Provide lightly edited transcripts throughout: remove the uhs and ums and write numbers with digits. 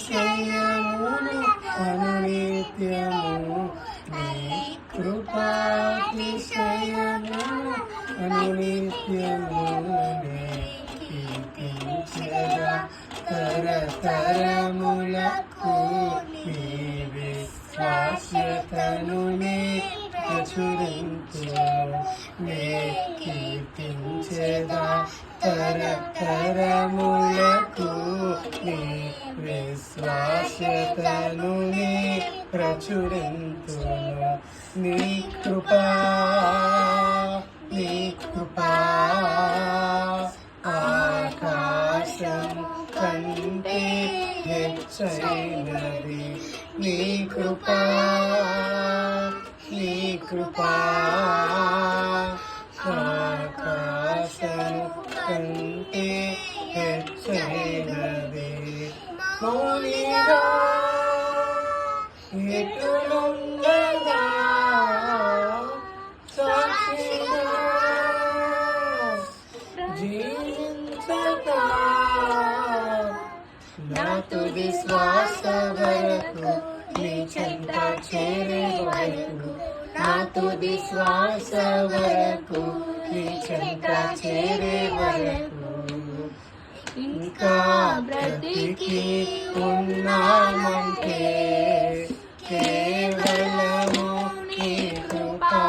కృపాతిశయమును అనునిత్యము నీ కృపాతిశయమును అనునిత్యము నే కీర్తించెదా తరతరములకు నీ విశ్వాస్యతను నే ప్రచురించెను నే కీర్తించెదా తరతరములకు నీ విశ్వాస్యతను నే ప్రచురింతును నీ కృపా ఆకాశం కంటే హెచ్చైనది నీ కృపా ఆకాశం కంటే హెచ్చైనది మౌనిగా ఎటులుండగా సాక్షిగా జీవించగా నా తుది శ్వాస వరకు నీ చెంత చేరే వరకు నా తుది శ్వాస వరకు నీ చెంత చేరే వరకు ఇంకా బ్రతికి ఉన్నామంటే కేవలము నీ కృపా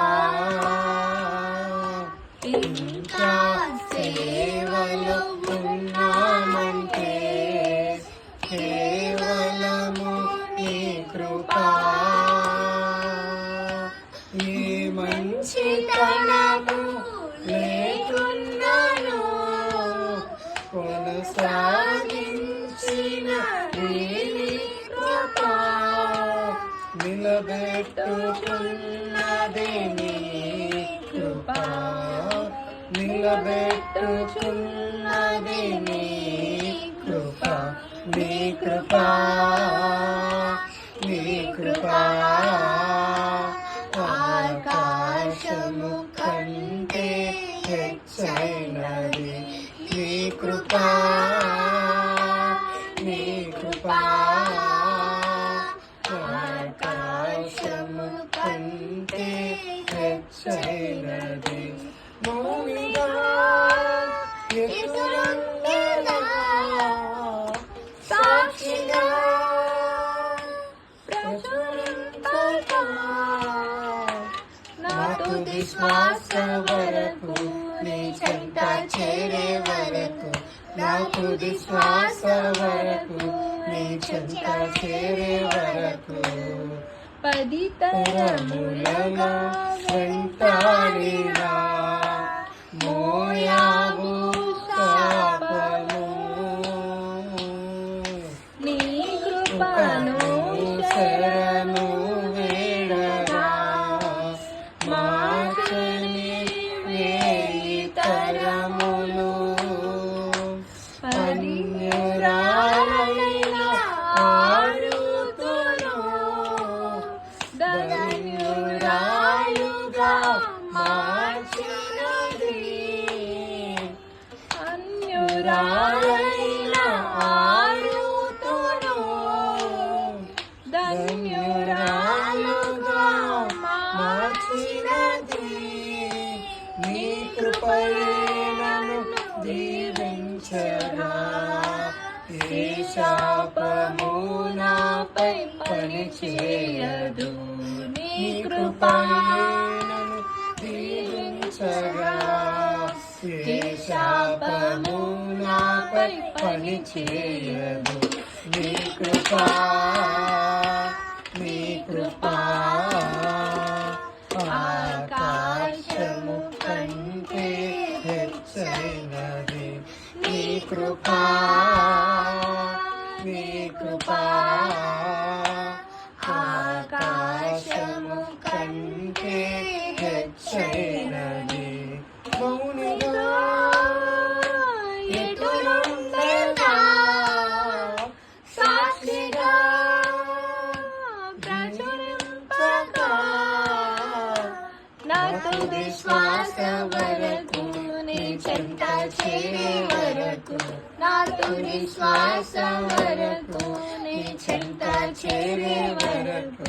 ఇంకా సేవలో ఉన్నామంటే కేవలము నీ కృపా ఏ మంచితనము లేకున్నాను కొనసాగించిన నీ కృపా నిలబెట్టుకున్నది నీ కృపా నిలబెట్టుకున్నది నీ కృపా నీ కృపా ఆకాశము కంటే హెచ్చైనది నీ కృపా ఆకాశము కంటే హెచ్చైనది మౌనిగా ఎదురుండగా సాక్షిగా ప్రచురింపగా నా తుది శ్వాస వరకు నీ చెంత చేరే వరకు నా తుది శ్వాస వరకు నీ చెంత చేరే వరకు 10 తరములుగా వెంటాడినా మోయాబు శాపము నీ కృపను శరణు వేడగా మార్చని వేయి తరములు అన్యురాలైన ఆడుతును ధన్యురాలుగా మార్చినది అన్యురాలైన ఆడుతును ధన్యురాలుగా మార్చినది నీ కృపను దీవించగా ఏ శాపము నాపై పనిచేయదు నీ కృపను దీవించగా ఏ శాపము నాపై పనిచేయదు నీ కృపా ఆకాశము కంటే హెచ్చైనది నీ కృపా ఆకాశము కంటే హెచ్చైనది మౌనిగా ఎదురుండగా సాక్షిగా ప్రచురింపగా నా తుది శ్వాస వరకు నీ చెంత చేరే వరకు నా తుది శ్వాస వరకు నీ చెంత చేరే వరకు